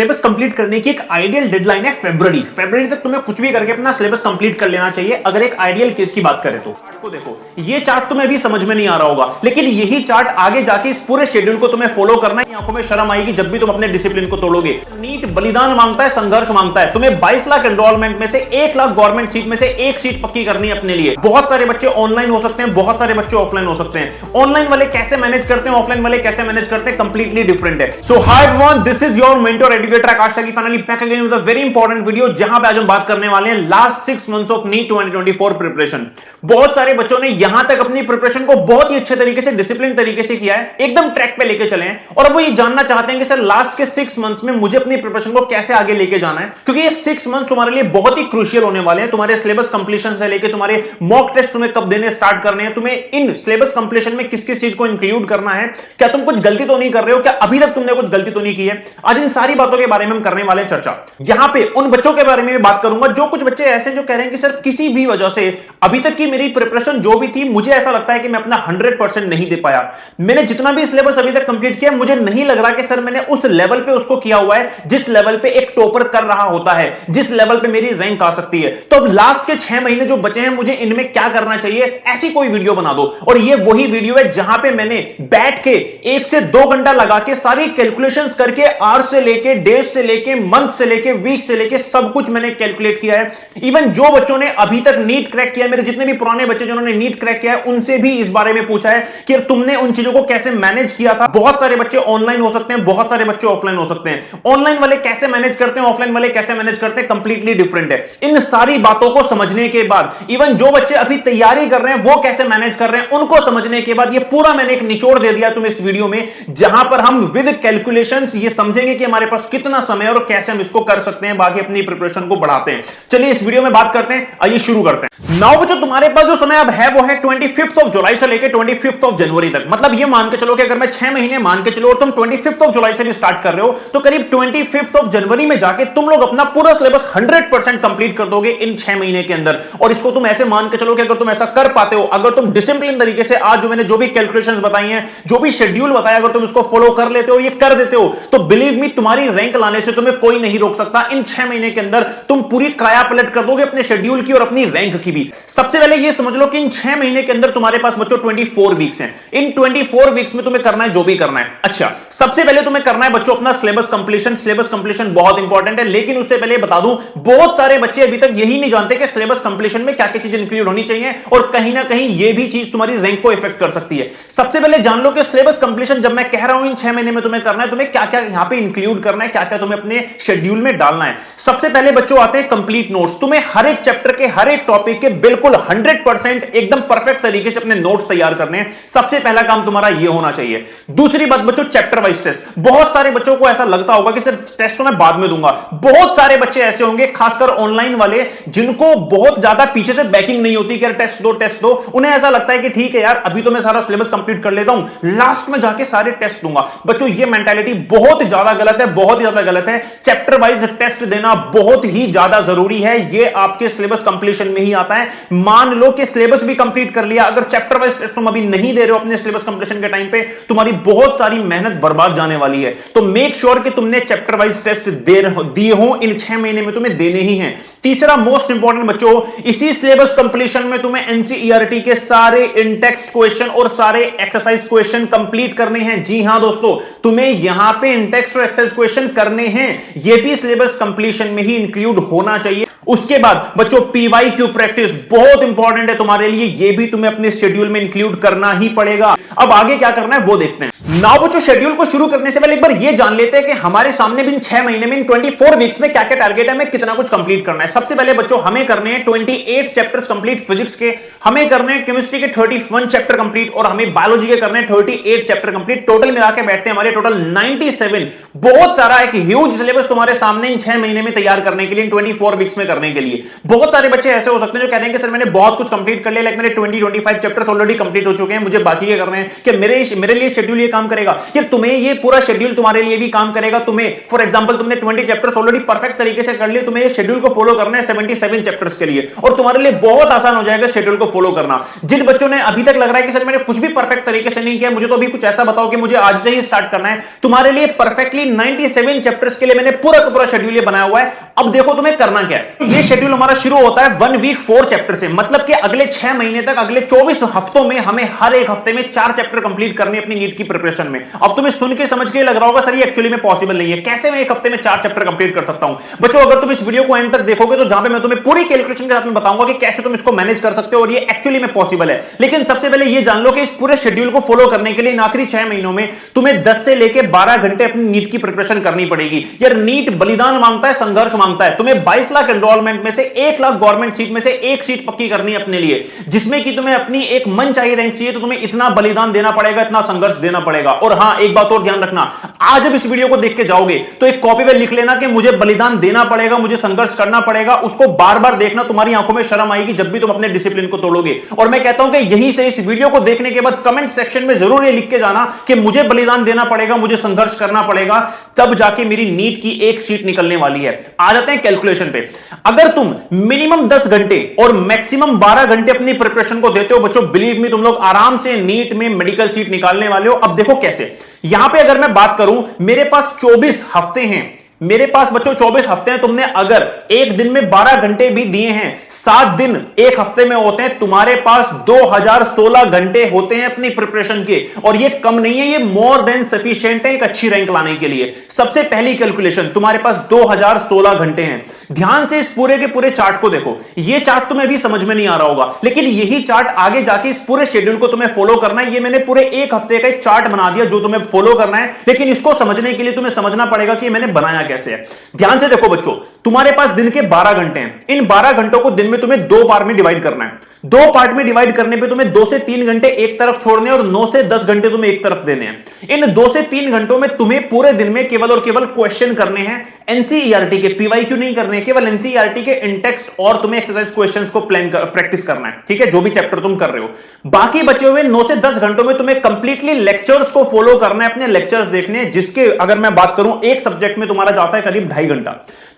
Syllabus complete करने की एक आइडियल डेडलाइन है फरवरी तक तुम्हें कुछ भी करके अपना सिलेबस कंप्लीट कर लेना चाहिए। अगर एक आइडियल केस की बात करें तो चार्ट को देखो, ये चार्ट तुम्हें अभी समझ में नहीं आ रहा होगा, लेकिन यही चार्ट आगे जाके इस पूरे शेड्यूल को तुम्हें फॉलो करना है। आंखों में शर्म आएगी जब भी तुम अपने डिसिप्लिन को तोड़ोगे। नीट बलिदान मांगता है, संघर्ष मांगता है। तुम्हें 22 लाख एनरोलमेंट में से 1 लाख गवर्नमेंट सीट में से एक सीट पक्की करनी है अपने लिए। बहुत सारे बच्चे ऑनलाइन हो सकते हैं, बहुत सारे बच्चे ऑफलाइन हो सकते हैं। ऑनलाइन वाले कैसे मैनेज करते हैं, ऑफलाइन वाले कैसे मैनेज करते हैं, कंप्लीटली डिफरेंट है। So hi everyone, this is your mentor educator Aakash की finally back again with a very important video, जहां पे आज हम बात करने वाले हैं last 6 months of NEET 2024 preparation. बहुत सारे बच्चों ने यहां तक अपनी प्रिपरेशन को बहुत ही अच्छे तरीके से, डिसिप्लिन तरीके से किया है, एकदम ट्रैक पे लेके चले हैं। और अब वो ये जानना चाहते हैं कि सर लास्ट के 6 मंथ्स में मुझे अपनी प्रिपरेशन को कैसे आगे लेके जाना है, क्योंकि ये 6 मंथ्स तुम्हारे लिए बहुत ही क्रूशियल होने वाले हैं। तुम्हारे सिलेबस कंप्लीशन से लेके तुम्हारे मॉक टेस्ट तुम्हें कब देने स्टार्ट करने हैं, तुम्हें इन सिलेबस कंप्लीशन में किस किस चीज को इंक्लूड करना है, क्या तुम कुछ गलती तो नहीं कर रहे हो, क्या अभी तक तुमने कुछ गलती तो नहीं की है। आज इन सारी बातों के बारे में हम करने वाले हैं चर्चा। यहां पे उन बच्चों के बारे में भी बात करूंगा जो कुछ बच्चे ऐसे जो कह रहे हैं कि सर किसी भी वजह से अभी तक की मेरी प्रिपरेशन जो भी थी, मुझे ऐसा लगता है कि मैं अपना 100% नहीं दे पाया। मैंने जितना भी सिलेबस अभी तक कंप्लीट किया, मुझे नहीं लग रहा कि सर मैंने उस लेवल पे उसको किया हुआ है जिस लेवल पे एक टॉपर कर रहा होता है, जिस लेवल पे मेरी रैंक आ सकती है। तो अब लास्ट के 6 महीने जो बचे हैं, मुझे इनमें क्या करना चाहिए, ऐसी कोई वीडियो बना दो। और ये वही वीडियो है जहां पे मैंने बैठ के 1 से 2 घंटा लगा के सारी कैलकुलेशंस करके आवर्स से लेके, डेज से लेके, मंथ से लेके, वीक से लेके सब कुछ मैंने कैलकुलेट किया है। इवन जो बच्चों ने अभी तक नीट क्रैक किया है, मेरे जितने भी पुराने बच्चे जिन्होंने नीट क्रैक किया है, उनसे भी इस बारे में पूछा है कि तुमने उन चीजों को कैसे मैनेज किया था। बहुत सारे बच्चे ऑनलाइन हो सकते हैं, बहुत सारे बच्चे ऑफलाइन हो सकते हैं। ऑनलाइन वाले कैसे मैनेज करते हैं, ऑफलाइन वाले कैसे मैनेज करते हैं, कंप्लीटली डिफरेंट है। इन सारी बातों को समझने के बाद, इवन जो बच्चे अभी तैयारी कर रहे हैं वो कैसे मैनेज कर रहे हैं, उनको समझने के बाद, ये पूरा मैंने एक निचोड़ दे दिया तुम्हें इस वीडियो में, जहां पर हम विद कैलकुलेशंस ये समझेंगे कि हमारे पास कितना समय है और कैसे हम इसको कर सकते हैं, बाकी अपनी प्रिपरेशन को बढ़ाते हैं। चलिए इस वीडियो में बात करते हैं, आइए शुरू करते हैं। नाउ बच्चों, तुम्हारे पास जो समय अब है वो है 25 जुलाई से लेकर 25 जनवरी तक। मतलब ये मान के चलो कि अगर मैं 6 महीने मान के चलो और तुम 25 जुलाई से भी स्टार्ट कर रहे हो, तो करीब 25 जनवरी में जाके तुम लोग अपना पूरा सिलेबस 100% कंप्लीट कर दोगे इन 6 महीने के अंदर। और इसको तुम ऐसे मान के चलो कि अगर तुम ऐसा कर पाते हो, अगर तुम डिसिप्लिन तरीके से आज जो मैंने जो भी कैलकुलेशंस बताई हैं, जो भी शेड्यूल बताया, अगर तुम इसको फॉलो कर लेते हो, ये कर देते हो, तो बिलीव मी, तुम्हारी रैंक लाने से तुम्हें कोई नहीं रोक सकता। इन 6 महीने के अंदर तुम पूरी काया पलट कर दोगे अपने शेड्यूल की और अपनी रैंक की भी। सबसे पहले ये समझ लो कि इन 6 महीने के अंदर तुम्हारे पास बच्चों 24 वीक्स हैं। इन 24 वीक्स में तुम्हें करना है जो भी करना है। अच्छा, सबसे पहले तुम्हें करना है बच्चों अपना सिलेबस कंप्लीशन। सिलेबस कंप्लीशन बहुत इंपॉर्टेंट है, लेकिन उससे पहले बता दूं, बहुत सारे बच्चे अभी तक यही नहीं जानते कि सिलेबस कंप्लीशन में क्या क्या चीज इंक्लूड होनी चाहिए, और कहीं ना कहीं ये भी चीज तुम्हारी रैंक को इफेक्ट कर सकती है। सबसे पहले जान लो कि सिलेबस कंप्लीशन जब मैं कह रहा हूं इन 6 महीने में तुम्हें करना है, तुम्हें क्या क्या यहां पे इंक्लूड करना है, क्या क्या तुम्हें अपने शेड्यूल में डालना है। सबसे पहले बच्चों आते हैं कंप्लीट नोट्स। तुम्हें हर एक चैप्टर के, हर एक टॉपिक के बिल्कुल 100% एकदम परफेक्ट तरीके से अपने नोट्स तैयार करने हैं। सबसे पहला काम तुम्हारा यह होना चाहिए। दूसरी बात बच्चों, चैप्टर वाइज टेस्ट। बहुत सारे बच्चों को ऐसा लगता होगा कि सर टेस्ट तो मैं बाद में दूंगा। बहुत सारे बच्चे ऐसे होंगे, खासकर ऑनलाइन वाले, जिनको बहुत ज्यादा पीछे से बैकिंग नहीं होती कि यार टेस्ट दो टेस्ट दो। उन्हें ऐसा लगता है कि ठीक है यार, अभी तो मैं सारा सिलेबस कंप्लीट कर लेता हूं, लास्ट में जाके सारे टेस्ट दूंगा। बच्चों ये मेंटालिटी बहुत ज्यादा गलत है, बहुत ही ज्यादा गलत है। चैप्टर वाइज टेस्ट देना बहुत ही ज्यादा जरूरी है। ये आपके सिलेबस कंप्लीशन में ही आता है। मान लो कि सिलेबस भी कंप्लीट कर लिया, अगर चैप्टर वाइज टेस्ट तुम अभी नहीं दे रहे हो अपने सिलेबस कंप्लीशन के टाइम पे, तुम्हारी बहुत सारी मेहनत बर्बाद जाने वाली है। तो मेक श्योर कि तुमने चैप्टर वाइज टेस्ट दिए हो, इन 6 महीने में तुम्हें देने ही हैं। तीसरा मोस्ट इंपॉर्टेंट बच्चों, इसी सिलेबस कंप्लीशन में तुम्हें एनसीईआरटी के सारे इन टेक्स्ट क्वेश्चन और सारे एक्सरसाइज क्वेश्चन कंप्लीट करने हैं। जी हां दोस्तों, तुम्हें यहां पे इन टेक्स्ट और एक्सरसाइज क्वेश्चन करने हैं। यह भी सिलेबस कंप्लीशन में ही इंक्लूड होना चाहिए। उसके बाद बच्चों पीवाईक्यू प्रैक्टिस बहुत इंपॉर्टेंट है तुम्हारे लिए, यह भी तुम्हें अपने शेड्यूल में इंक्लूड करना ही पड़ेगा। अब आगे क्या करना है वो देखते हैं। नाउ बच्चों, शेड्यूल को शुरू करने से पहले एक बार ये जान लेते हैं कि हमारे सामने भी 6 महीने में 24 वीक्स में क्या क्या टारगेट है, हमें कितना कुछ कंप्लीट करना है। सबसे पहले बच्चों हमें करने हैं 28 चैप्टर्स कंप्लीट फिजिक्स के, हमें करने हैं केमिस्ट्री के 31 चैप्टर कंप्लीट, और हमें बायोलॉजी के करने हैं 38 चैप्टर कंप्लीट। टोटल मिला के बैठते हैं हमारे टोटल 97। बहुत सारा एक ह्यूज सिलेबस तुम्हारे सामने इन 6 महीने में तैयार करने के लिए, 24 वीक्स में करने के लिए। बहुत सारे बच्चे ऐसे हो सकते हैं जो कह रहे हैं कि सर मैंने बहुत कुछ कंप्लीट कर लिया, लाइक मेरे 20-25 चैप्टर्स ऑलरेडी कंप्लीट हो चुके हैं, मुझे बाकी के करने हैं। कि मेरे लिए शेड्यूल ये काम करेगा। यार तुम्हें ये पूरा शेड्यूल तुम्हारे लिए भी काम करेगा। तुम्हें फॉर एग्जांपल तुमने 20 चैप्टर्स ऑलरेडी परफेक्ट तरीके से कर लिए, तुम्हें ये शेड्यूल को फॉलो करना है 77 चैप्टर्स के लिए, और तुम्हारे लिए बहुत आसान हो जाएगा शेड्यूल को फॉलो करना। जिन बच्चों ने अभी तक लग रहा है कि सर मैंने कुछ भी परफेक्ट तरीके से नहीं किया, मुझे तो अभी कुछ ऐसा बताओ कि मुझे आज से ही स्टार्ट करना है, तुम्हारे लिए परफेक्टली 97 चैप्टर्स के लिए मैंने पूरा का पूरा शेड्यूल ये बनाया हुआ है। अब देखो तुम्हें करना क्या है। ये शेड्यूल हमारा शुरू होता है 1 वीक 4 चैप्टर से, मतलब कि अगले 6 महीने तक, अगले 24 हफ्तों में हमें हर एक हफ्ते में 4 चैप्टर कंप्लीट करने अपनी नीट की प्रिपरेशन में। अब तुम्हें सुन के समझ के लग रहा होगा सर ये एक्चुअली में पॉसिबल नहीं है, कैसे मैं एक हफ्ते में 4 चैप्टर कंप्लीट कर सकता हूं। बच्चों अगर तुम इस वीडियो को एंड तक देखोगे तो जहां पे मैं तुम्हें पूरी कैलकुलेशन के साथ में बताऊंगा कि कैसे तुम इसको मैनेज कर सकते हो और ये एक्चुअली में पॉसिबल है। लेकिन सबसे पहले ये जान लो कि इस पूरे शेड्यूल को फॉलो करने के लिए इन आखिरी 6 महीनों में तुम्हें 10 से लेकर 12 घंटे अपनी नीट की प्रिपरेशन करनी पड़ेगी। यार नीट बलिदान मांगता है, संघर्ष मांगता है। तुम्हें 22 लाख एनरोलमेंट में से 1 लाख गवर्नमेंट सीट में से 1 सीट पक्की करनी है अपने लिए, जिसमें कि तुम्हें अपनी एक मन चाहिए रैंक चाहिए, तो तुम्हें इतना बलिदान देना पड़ेगा, इतना संघर्ष देना पड़ेगा। और हां एक बात और ध्यान रखना, आज जब इस वीडियो को देख के जाओगे तो एक कॉपी पे लिख लेना कि मुझे बलिदान देना पड़ेगा, मुझे संघर्ष करना पड़ेगा। उसको बार बार देखना, तुम्हारी आंखों में शर्म आएगी जब भी तुम अपने डिसिप्लिन को तोड़ोगे। और मैं कहता हूं कि यहीं से, इस वीडियो को देखने के बाद कमेंट सेक्शन में जरूर ये लिख के जाना कि मुझे बलिदान देना पड़ेगा, मुझे संघर्ष करना पड़ेगा, तब जाके मेरी नीट की एक सीट निकलने वाली है। आ जाते हैं कैलकुलेशन पे। अगर तुम मिनिमम 10 घंटे और मैक्सिमम 12 घंटे अपनी प्रिपरेशन को देते हो बच्चों, बिलीव मी तुम लोग आराम से नीट में मेडिकल सीट निकालने वाले हो। अब देखो कैसे, यहां पे अगर मैं बात करूं, मेरे पास 24 हफ्ते हैं, मेरे पास बच्चों 24 हफ्ते हैं। तुमने अगर एक दिन में 12 घंटे भी दिए हैं, 7 दिन एक हफ्ते में होते हैं, तुम्हारे पास 2016 घंटे होते हैं अपनी प्रिपरेशन के। और ये कम नहीं है, ये मोर देन सफिशिएंट है एक अच्छी रैंक लाने के लिए। सबसे पहली कैलकुलेशन, तुम्हारे पास 2016 घंटे हैं। ध्यान से इस पूरे के पूरे चार्ट को देखो। ये चार्ट तुम्हें अभी समझ में नहीं आ रहा होगा, लेकिन यही चार्ट आगे जाके इस पूरे शेड्यूल को तुम्हें फॉलो करना है। ये मैंने पूरे एक हफ्ते का एक चार्ट बना दिया जो तुम्हें फॉलो करना है, लेकिन इसको समझने के लिए तुम्हें समझना पड़ेगा कि मैंने बनाया कैसे है। ध्यान से देखो बच्चों, तुम्हारे पास दिन के 12 घंटे हैं। इन 12 घंटों को दिन में तुम्हें 2 पार्ट में डिवाइड करना है। 2 पार्ट में डिवाइड करने पे तुम्हें 2 से 3 घंटे एक तरफ छोड़ने और 9 से 10 घंटे तुम्हें एक तरफ देने हैं। इन 2 से 3 घंटों में तुम्हें पूरे दिन में केवल और केवल क्वेश्चन करने हैं, एनसीईआरटी के, पीवाईक्यू नहीं करने हैं, केवल एनसीईआरटी के इन टेक्स्ट, और तुम्हें एक्सरसाइज क्वेश्चंस को प्रैक्टिस करना है। ठीक है, जो भी चैप्टर तुम कर रहे हो। बाकी बचे हुए 9 से 10 घंटों में तुम्हें कंप्लीटली लेक्चर्स को फॉलो करना है, अपने लेक्चर्स देखने हैं, जिसके अगर मैं बात करूं एक सब्जेक्ट में तुम्हारा जाता है करीब 2.5 घंटा।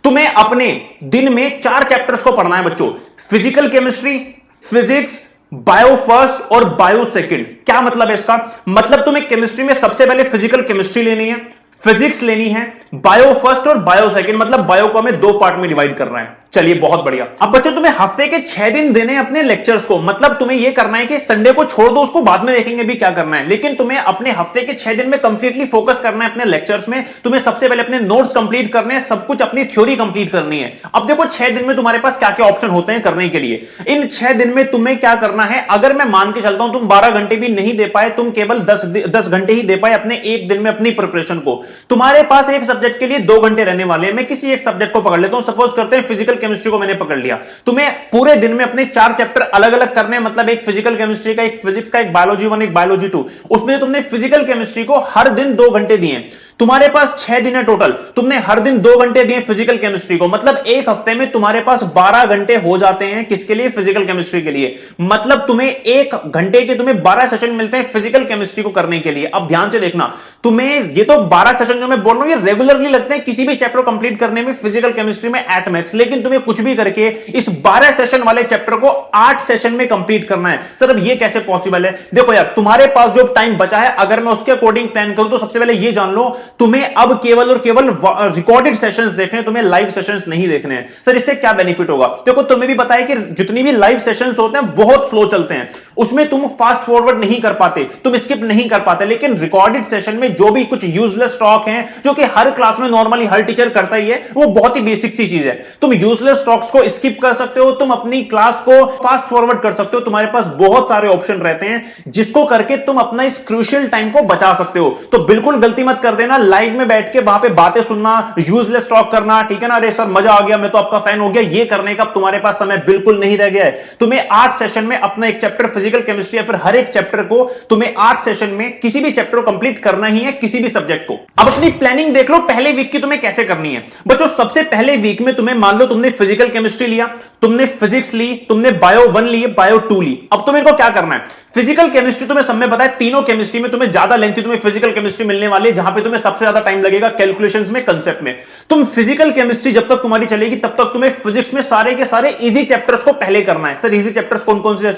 तुम्हें अपने दिन में 4 चैप्टर्स को पढ़ना है बच्चों, physical chemistry, physics, bio first और बायो सेकंड। क्या मतलब है इसका? मतलब तुम्हें केमिस्ट्री में सबसे पहले फिजिकल केमिस्ट्री लेनी है, फिजिक्स लेनी है, बायो फर्स्ट और बायो सेकंड, मतलब बायो को हमें 2 पार्ट में डिवाइड कर रहा है। चलिए बहुत बढ़िया। अब बच्चों तुम्हें हफ्ते के 6 दिन देने हैं अपने लेक्चर्स को, मतलब तुम्हें यह करना है कि संडे को छोड़ दो, उसको बाद में देखेंगे भी क्या करना है, लेकिन तुम्हें अपने हफ्ते के 6 दिन में कंप्लीटली फोकस करना है अपने लेक्चर्स में। तुम्हें सबसे पहले अपने नोट्स कंप्लीट करने हैं, सब कुछ अपनी थ्योरी कंप्लीट करनी है। अब देखो 6 दिन में तुम्हारे पास क्या क्या ऑप्शन होते हैं करने के लिए। इन 6 दिन में तुम्हें क्या करना है, अगर मैं मान के चलता हूं तुम 12 घंटे भी नहीं दे पाए, तुम केवल 10 घंटे ही दे पाए अपने एक दिन में अपनी प्रिपरेशन को, तुम्हारे पास एक सब्जेक्ट के लिए 2 घंटे रहने वाले हैं। मैं किसी एक सब्जेक्ट को पकड़ लेता हूं, सपोज करते हैं फिजिकल केमिस्ट्री को मैंने पकड़ लिया। तुम्हें पूरे दिन में अपने 4 चैप्टर अलग अलग करने हैं, मतलब एक फिजिकल केमिस्ट्री का, एक फिजिक्स का, एक बायोलॉजी 1, एक बायोलॉजी 2। उसमें तुमने फिजिकल केमिस्ट्री को हर दिन 2 घंटे दिए। तुम्हारे पास 6 दिन है टोटल, तुमने हर दिन 2 घंटे दिए फिजिकल केमिस्ट्री को, मतलब एक हफ्ते में तुम्हारे पास 12 घंटे हो जाते हैं। किसके लिए? फिजिकल केमिस्ट्री के लिए। मतलब तुम्हें 1 घंटे के तुम्हें 12 सेशन मिलते हैं फिजिकल केमिस्ट्री को करने के लिए। अब ध्यान से देखना, तुम्हें ये तो 12 सेशन जो मैं बोल रहा हूं ये रेगुलरली लगते हैं किसी भी चैप्टर कंप्लीट करने में फिजिकल केमिस्ट्री में एट मैक्स, लेकिन तुम्हें कुछ भी करके इस 12 सेशन वाले चैप्टर को 8 सेशन में कंप्लीट करना है। सर अब ये कैसे पॉसिबल है? देखो यार, तुम्हारे पास जो टाइम बचा है, अगर मैं उसके अकॉर्डिंग प्लान करूं तो सबसे पहले ये जान लो, तुम्हें अब केवल और केवल रिकॉर्डेड सेशंस देखने हैं, तुम्हें लाइव सेशंस नहीं देखने हैं। सर इससे क्या बेनिफिट होगा? देखो तुम्हें भी पता है कि जितनी भी लाइव सेशंस होते हैं बहुत स्लो चलते हैं, उसमें तुम फास्ट फॉरवर्ड नहीं कर पाते, तुम स्किप नहीं कर पाते। लेकिन रिकॉर्डेड सेशन में जो भी कुछ यूजलेस टॉक है, जो कि हर क्लास में नॉर्मली हर टीचर करता ही है, वो बहुत ही बेसिक सी चीज है। तुम यूजलेस टॉक्स को स्किप कर सकते हो, तुम अपनी क्लास को फास्ट फॉरवर्ड कर सकते हो। तुम्हारे पास बहुत सारे ऑप्शन रहते हैं जिसको करके तुम अपना इस क्रूशियल टाइम को बचा सकते हो। तो बिल्कुल गलती मत कर देना लाइव में बैठ के वहां पे बातें सुनना, यूजलेस टॉक करना, ठीक है ना, अरे सर मजा आ गया, मैं तो आपका फैन हो गया, ये करने का तुम्हारे पास समय बिल्कुल नहीं रह गया है। तुम्हें 8 सेशन में अपना एक चैप्टर फिजिकल केमिस्ट्री या फिर हर एक चैप्टर को तुम्हें 8 सेशन में किसी भी चैप्टर को कंप्लीट करना ही है, किसी भी सब्जेक्ट को। अब अपनी प्लानिंग देख लो पहले वीक की तुम्हें कैसे करनी है। बच्चों सबसे पहले वीक में तुम्हें मान लो तुमने फिजिकल केमिस्ट्री लिया, तुमने फिजिक्स ली, तुमने बायो 1 ली, बायो 2 ली। अब तुम्हें इनको क्या करना है, फिजिकल केमिस्ट्री तुम्हें सब में पता है, तीनों केमिस्ट्री में तुम्हें ज्यादा लेंथी तुम्हें फिजिकल केमिस्ट्री मिलने वाली है, जहां पे तुम्हें सबसे ज्यादा टाइम लगेगा कैलकुलेशंस में, कांसेप्ट में। तुम फिजिकल केमिस्ट्री जब तक तुम्हारी चलेगी तब तक तुम्हें फिजिक्स में सारे के सारे इजी चैप्टर्स को पहले करना है। सर इजी चैप्टर्स कौन कौन से,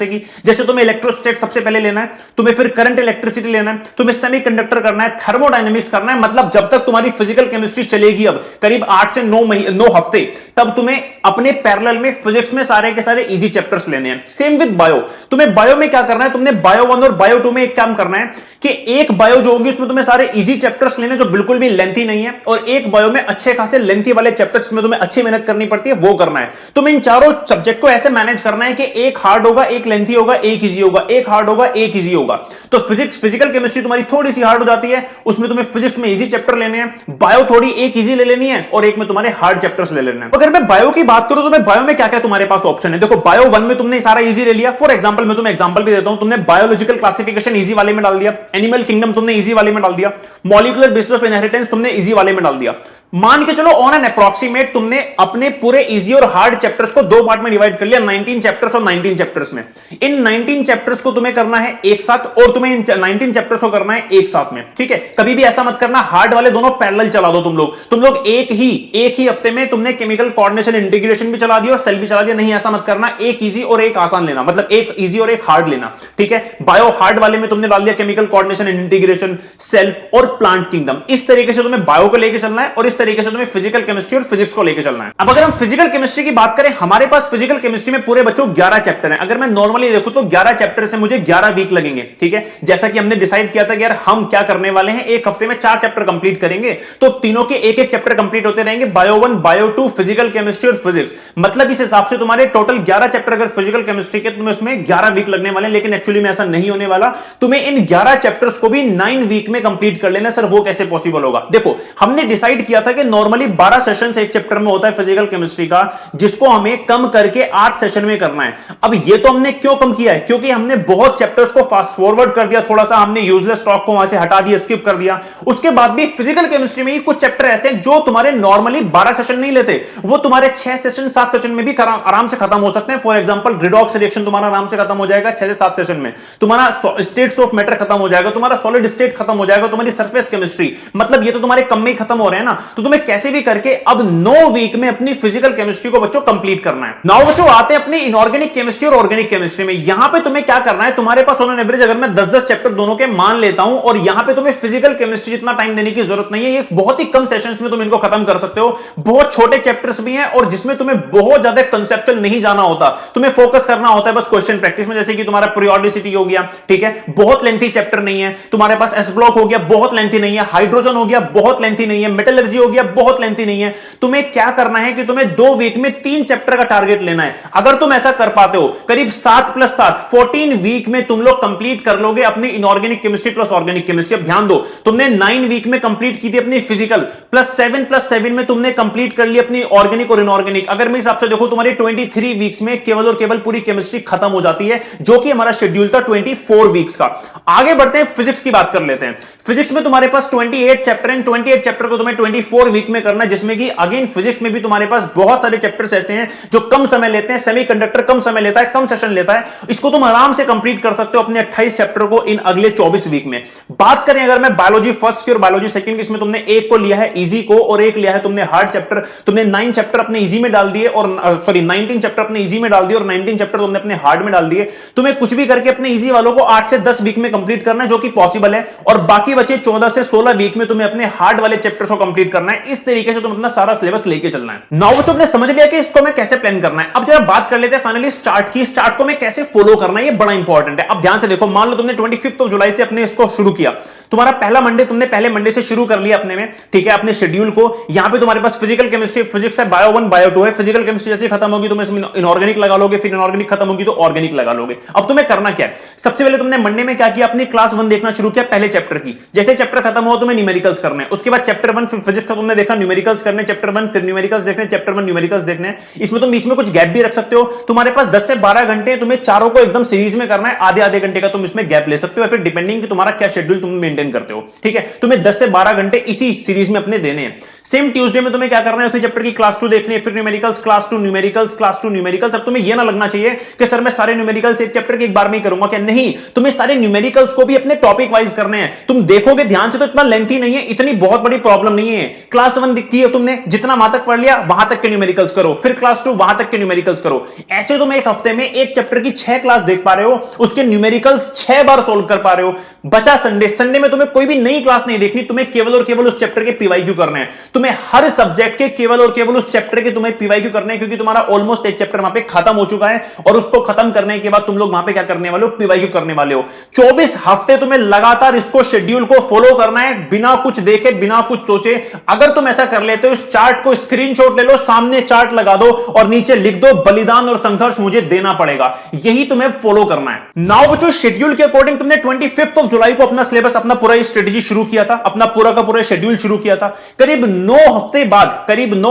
जैसे तुम्हें इलेक्ट्रोस्टैटिक सबसे पहले लेना है, तुम्हें फिर करंट इलेक्ट्रिसिटी लेना है, तुम्हें सेमीकंडक्टर करना है, थर्मोडायनेमिक्स करना है। मतलब जब तक तुम्हारी फिजिकल केमिस्ट्री चलेगी अब करीब 8 से 9 हफ्ते, तब तुम्हें अपने पैरेलल में फिजिक्स में सारे के सारे इजी चैप्टर्स लेने हैं। सेम विद बायो, तुम्हें बायो में क्या करना है, तुमने बायो 1 और बायो 2 में एक काम करना है कि एक बायो जो होगी उसमें तुम्हें सारे इजी चैप्टर्स लेने जो बिल्कुल भी लेंथी नहीं है, और एक बायो में अच्छे खासे लेंथी वाले चैप्टर्स में तुम्हें अच्छी मेहनत करनी पड़ती है, वो करना है। तुम्हें इन चारों सब्जेक्ट को ऐसे मैनेज करना है कि एक हार्ड होगा, एक लेंथी होगा, एक इजी होगा, एक हार्ड होगा, एक इजी होगा। तो फिजिकल केमिस्ट्री तुम्हारी थोड़ी सी हार्ड हो जाती है, उसमें तुम्हें फिजिक्स में इजी चैप्टर लेने हैं, बायो थोड़ी एक इजी ले लेनी है और एक में तुम्हारे हार्ड चैप्टर्स ले लेने हैं। अगर मैं बायो की बात करूं तो मैं बायो में क्या क्या तुम्हारे पास ऑप्शन है, देखो बायो 1 में तुमने सारा इजी ले लिया। फॉर एग्जांपल मैं तुम्हें एग्जांपल भी देता हूं, तुमने बायोलॉजिकल क्लासिफिकेशन इजी वाले में डाल दिया, एनिमल किंगडम तुमने इजी वाले में डाल दिया, मॉलिक्यूलर बेसिस ऑफ इनहेरिटेंस तुमने इजी वाले में डाल दिया। मान के चलो ऑन एन अप्रॉक्सीमेट तुमने अपने पूरे इजी और हार्ड चैप्टर्स को 2 पार्ट में डिवाइड कर लिया, 19 चैप्टर्स और 19 चैप्टर्स में। इन 19 चैप्टर्स को तुम्हें करना है एक साथ, और तुम्हें इन 19 चैप्टर्स को करना है एक साथ में, ठीक है। कभी भी ऐसा मत करना हार्ड वाले दोनों पैरेलल चला दो तुम लोग एक ही हफ्ते में तुमने केमिकल कोऑर्डिनेशन इंटीग्रेशन भी चला दिया और सेल भी चला दिया, नहीं ऐसा मत करना। एक इजी और एक आसान लेना, मतलब एक इजी और एक हार्ड लेना, ठीक है। बायो हार्ड वाले में तुमने डाल दिया chemical coordination and integration, cell और प्लांट किंगडम। इस तरीके से तुम्हें बायो को लेकर चलना है और इस तरीके से तुम्हें फिजिकल केमिस्ट्री और फिजिक्स को लेकर चलना है। अब अगर हम फिजिकल केमिस्ट्री की बात करें, हमारे पास फिजिकल केमिस्ट्री में पूरे बच्चों 11 चैप्टर हैं। अगर मैं नॉर्मली देखूं तो 11 चैप्टर से मुझे 11 वीक लगेंगे, ठीक है। जैसा कि हमने डिसाइड किया था कि यार हम क्या करने वाले हैं, एक हफ्ते में 4 चैप्टर कंप्लीट करेंगे, तो तीनों के एक एक चैप्टर कंप्लीट होते रहेंगे, बायो 1, बायो 2, फिजिकल केमिस्ट्री और फिजिक्स। मतलब इस हिसाब से तुम्हारे टोटल 11 चैप्टर अगर फिजिकल केमिस्ट्री के, तुम्हें उसमें 11 वीक लगने वाले हैं। लेकिन एक्चुअली में ऐसा नहीं होने वाला, तुम्हें इन 11 चैप्टर्स को भी 9 वीक में कंप्लीट कर लेना। सर वो कैसे पॉसिबल होगा, देखो हमने डिसाइड किया था कि नॉर्मली 12 सेशंस एक चैप्टर में होता है फिजिकल केमिस्ट्री का, जिसको हमें कम करके 8 सेशन में करना है। अब ये तो हमने क्यों कम किया है, क्योंकि हमने बहुत चैप्टर्स को फास्ट फॉरवर्ड कर दिया, थोड़ा सा हमने यूजलेस स्टॉक को वहां से हटा दिया, स्किप कर दिया। उसके बाद भी फिजिकल केमिस्ट्री में ही कुछ चैप्टर ऐसे हैं जो तुम्हारे नॉर्मली 12 सेशन नहीं लेते, वो तुम्हारे 6 सेशन 7 सेशन में भी आराम से खत्म हो सकते हैं। फॉर एग्जांपल रिडॉक्स रिएक्शन तुम्हारा आराम से खत्म हो जाएगा 6 से 7 सेशन में, तुम्हारा स्टेट्स ऑफ मैटर खत्म हो जाएगा, तुम्हारा सॉलिड स्टेट खत्म हो जाएगा, तुम्हारी सरफेस केमिस्ट्री, मतलब ये तो तुम्हारे कम में ही खत्म हो रहे हैं ना। तो तुम्हें कैसे भी करके अब 9 वीक में अपनी फिजिकल केमिस्ट्री को बच्चों कंप्लीट करना है। नाउ बच्चों आते हैं अपनी इनऑर्गेनिक केमिस्ट्री और ऑर्गेनिक केमिस्ट्री में। यहां पे तुम्हें क्या करना है, तुम्हारे पास ऑन एवरेज अगर मैं 10-10 चैप्टर दोनों के मान लेता हूं, और यहां पे तुम्हें फिजिकल केमिस्ट्री जितना टाइम देने की जरूरत नहीं है, ये बहुत ही कम सेशंस में तुम इनको खत्म कर सकते हो। बहुत छोटे चैप्टर्स भी हैं और जिसमें तुम्हें बहुत ज्यादा कंसेप्चुअल नहीं जाना होता, तुम्हें फोकस करना होता है बस क्वेश्चन प्रैक्टिस में। जैसे कि तुम्हारा पीरियोडिसिटी हो गया, ठीक है, बहुत लेंथी चैप्टर नहीं है। तुम्हारे पास एस ब्लॉक हो गया, बहुत लेंथी नहीं है। हाइड्रोजन हो गया, बहुत लेंथी नहीं है। मेटलर्जी हो गया, बहुत लेंथी नहीं है। तुम्हें क्या करना है कि तुम्हें 2 वीक में 3 चैप्टर का टारगेट लेना है। अगर तुम ऐसा कर पाते हो, करीब 7 + 7 14 वीक में तुम लोग कंप्लीट कर लोगे अपनी inorganic chemistry plus organic chemistry. अब ध्यान दो, तुमने 9 वीक में कंप्लीट की थी अपनी फिजिकल, प्लस 7 में तुमने कंप्लीट कर ली अपनी ऑर्गेनिक और इनऑर्गेनिक। अगर मैं हिसाब से देखो तुम्हारी 23 वीक्स में केवल और केवल पूरी केमिस्ट्री खत्म हो जाती है, जो कि हमारा शेड्यूल था 24 वीक्स का। आगे बढ़ते हैं, फिजिक्स की बात कर लेते हैं। फिजिक्स में तुम्हारे पास 28 चैप्टर हैं, 28 चैप्टर को तुम्हें 24 वीक में करना है, जिसमें कि अगेन फिजिक्स में भी तुम्हारे पास बहुत सारे चैप्टर्स ऐसे हैं जो कम समय लेते हैं। सेमीकंडक्टर कम समय लेता है, कम सेशन लेता है, इसको तुम आराम से कंप्लीट कर सकते हो अपने 28 चैप्टर को इन अगले 24 वीक में। बात करें अगर मैं बायोलॉजी फर्स्ट की और बायोलॉजी सेकंड की, इसमें तुमने एक को लिया है इजी को और एक लिया है तुमने हार्ड चैप्टर। तुमने 9 चैप्टर अपने इजी में डाल दिए और 19 चैप्टर अपने इजी में डाल दिए और 19 चैप्टर तुमने अपने हार्ड में डाल दिए। तुम्हें कुछ भी करके अपने इजी वालों को 8 से 10 वीक में कंप्लीट करना है, जो कि पॉसिबल है, और बाकी बचे 14 से 16 वीक में तुम्हें अपने हार्ड वाले चैप्टर्स को कंप्लीट करना है। इस तरीके से तुम अपना सारा सिलेबस लेके चलना है। नाउ बच्चों ने समझ लिया कि इसको मैं कैसे प्लान करना है। अब जरा बात कर लेते हैं फाइनली इस चार्ट की। इस चार्ट को मैं कैसे फॉलो करना है, ये बड़ा इंपॉर्टेंट है। अब ध्यान से देखो, मान लो तुमने 25 जुलाई से अपने इसको शुरू किया, तुम्हारा पहला मंडे तुमने पहले मंडे से शुरू कर लिया अपने में, ठीक है, अपने शेड्यूल को। यहां पे तुम्हारे पास फिजिकल केमिस्ट्री फिजिक्स है, बायो 1 बायो 2 है। फिजिकल केमिस्ट्री जैसे खत्म होगी तुम इसमें इनऑर्गेनिक लगा लोगे, फिर इनऑर्गेनिक खत्म होगी तो ऑर्गेनिक लगा लोगे। अब तुम्हें करना क्या है, सबसे पहले तुमने मंडे में क्या किया, अपनी क्लास 1 देखना शुरू किया पहले चैप्टर की। जैसे चैप्टर खत्म हो तुम्हें न्यूमेरिकल्स करने हैं, उसके बाद चैप्टर 1 फिर फिजिक्स का तुमने देखा, न्यूमेरिकल्स करने चैप्टर 1, फिर न्यूमेरिकल्स देखने चैप्टर 1, न्यूमेरिकल्स देखने। इसमें तुम बीच में कुछ गैप भी रख सकते हो। तुम्हारे पास 10 से 12 घंटे तुम्हें चारों को एकदम सीरीज में करना है, आधे आधे घंटे का तुम इसमें गैप ले सकते हो, फिर डिपेंडिंग कि तुम्हारा क्या शेड्यूल तुम मेंटेन करते हो, ठीक है। तुम्हें 10 से 12 घंटे इसी सीरीज में अपने देने हैं। सेम ट्यूसडे में तुम्हें क्या करना है, उसी चैप्टर की क्लास 2 देखनी है, फिर numericals class 2 numericals class 2 numericals. अब तुम्हें यह ना लगना चाहिए कि सर मैं सारे न्यूमेरिकल्स एक चैप्टर के एक बार में ही करूंगा क्या? नहीं, तुम्हें सारे न्यूमेरिकल्स को भी अपने टॉपिक वाइज करने हैं। तुम देखोगे ध्यान से तो इतना लेंथी नहीं है, इतनी बहुत बड़ी प्रॉब्लम नहीं है। क्लास 1 की है तुमने, जितना वहां तक पढ़ लिया वहां तक के न्यूमेरिकल्स करो, फिर क्लास 2 वहां तक के न्यूमेरिकल्स करो। ऐसे तुम एक हफ्ते में एक चैप्टर की 6 क्लास देख पा रहे हो, उसके न्यूमेरिकल्स 6 बार सोल्व कर पा रहे हो। बचा संडे, संडे में तुम्हें कोई भी नई क्लास नहीं देखनी, तुम्हें केवल और केवल उस चैप्टर के पीवाईक्यू करने हैं। तुम्हें हर सब्जेक्ट के केवल और केवल उस चैप्टर के तुम्हें पीवाईक्यू करने हैं, क्योंकि तुम्हारा ऑलमोस्ट एक चैप्टर वहां पे खत्म हो चुका है और उसको खत्म करने के बाद तुम लोग वहां पे क्या करने वाले हो? पीवाईक्यू करने वाले हो। 24 हफ्ते तुम्हें लगातार इसको शेड्यूल को फॉलो करना है, बिना कुछ देखे, बिना कुछ सोचे। अगर तुम ऐसा कर लेते हो, इस चार्ट को स्क्रीनशॉट ले लो, सामने चार्ट लगा दो और नीचे लिख दो बलिदान और संघर्ष मुझे देना पड़ेगा। यही तुम्हें फॉलो करना है। नाउ बच्चों, शेड्यूल के अकॉर्डिंग तुमने 25 जुलाई को अपना सिलेबस, अपना पूरा स्ट्रेटेजी शुरू किया था, अपना पूरा का पूरा शेड्यूल शुरू किया था। करीब 9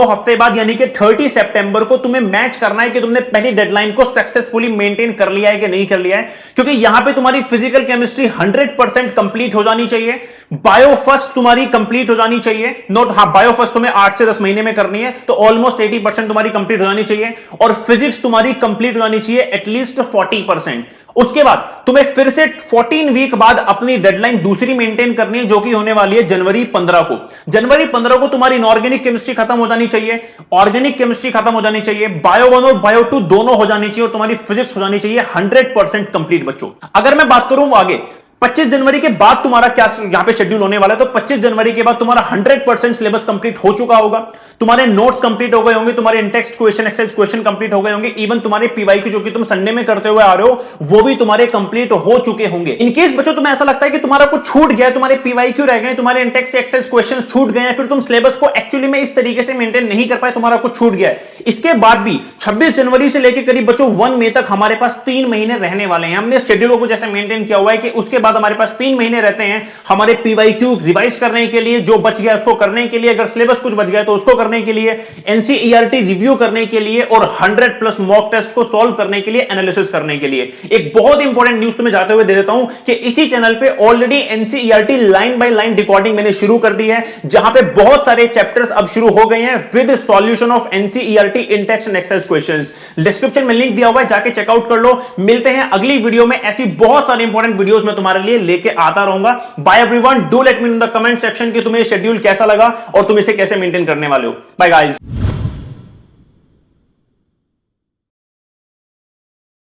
हफ्ते बाद यानी कि 30 सितंबर को तुम्हें मैच करना है कि तुमने पहली डेडलाइन को सक्सेसफुली मेंटेन कर लिया है कि नहीं कर लिया है, क्योंकि यहां पे तुम्हारी फिजिकल केमिस्ट्री 100% कंप्लीट हो जानी चाहिए। बायो फर्स्ट तुम्हारी कंप्लीट हो जानी चाहिए, नोट, हाँ, बायो फर्स्ट तुम्हें 8 से 10 महीने में करनी है, तो ऑलमोस्ट 80% तुम्हारी कंप्लीट हो जानी चाहिए। और फिजिक्स तुम्हारी कंप्लीट हो जानी चाहिए एटलीस्ट 40%। उसके बाद तुम्हें फिर से 14 वीक बाद अपनी डेडलाइन दूसरी मेंटेन करनी है, जो कि होने वाली है जनवरी 15 को। जनवरी 15 को तुम्हारी इनऑर्गेनिक केमिस्ट्री खत्म हो जानी चाहिए, ऑर्गेनिक केमिस्ट्री खत्म हो जानी चाहिए, बायो 1 और बायो 2 दोनों हो जानी चाहिए और तुम्हारी फिजिक्स हो जानी चाहिए 100% कंप्लीट। बच्चों, अगर मैं बात करूं आगे 25 जनवरी के बाद तुम्हारा क्या यहां पे शेड्यूल होने वाला है, तो 25 जनवरी के बाद तुम्हारा 100% सिलेबस कंप्लीट हो चुका होगा, तुम्हारे नोट्स कंप्लीट हो गए होंगे, तुम्हारे in-text question, exercise question complete हो गए होंगे, इवन तुम्हारे पीवाईक्यू जो कि तुम संडे में करते हुए आ रहे हो वो भी तुम्हारे कंप्लीट हो चुके होंगे। इनकेस बच्चों तुम्हें ऐसा लगता है कि तुम्हारा कुछ छूट गया है, तुम्हारे पीवाईक्यू रह गए, तुम्हारे इंटेक्स्ट एक्सरसाइज क्वेश्चन छूट गए हैं, फिर तुम सिलेबस को एक्चुअली में इस तरीके से मेंटेन नहीं कर पाए, तुम्हारा कुछ छूट गया है, इसके बाद भी 26 जनवरी से लेकर करीब बच्चों 1 मई तक हमारे पास 3 महीने रहने वाले हैं। हमने शेड्यूल को जैसे मेंटेन किया हुआ है कि उसके बाद हमारे पास 3 महीने रहते हैं हमारे पीवाईक्यू रिवाइज करने के लिए, जो बच गया उसको करने के लिए, अगर सिलेबस कुछ बच गया तो उसको करने के लिए, एनसीईआरटी रिव्यू करने के लिए और 100+ मॉक टेस्ट को सॉल्व करने के लिए, एनालिसिस करने के लिए। एक बहुत इंपॉर्टेंट न्यूज़ तुम्हें जाते हुए दे देता हूं कि इसी चैनल पे already NCERT line by line recording मैंने शुरू कर दी है, जहां पे बहुत सारे चैप्टर्स अब शुरू हो गए हैं with solution of NCERT in text and exercise questions. Description में लिंक दिया हुआ है, जाके चेकआउट कर लो। मिलते हैं अगली वीडियो में, ऐसी बहुत सारी इंपॉर्टेंट वीडियोस मैं तुम्हारे लिए लेके आता रहूंगा। Bye everyone, do let me in the comment section कि तुम्हें शेड्यूल कैसा लगा और तुम इसे कैसे मेंटेन करने वाले हो। Bye guys.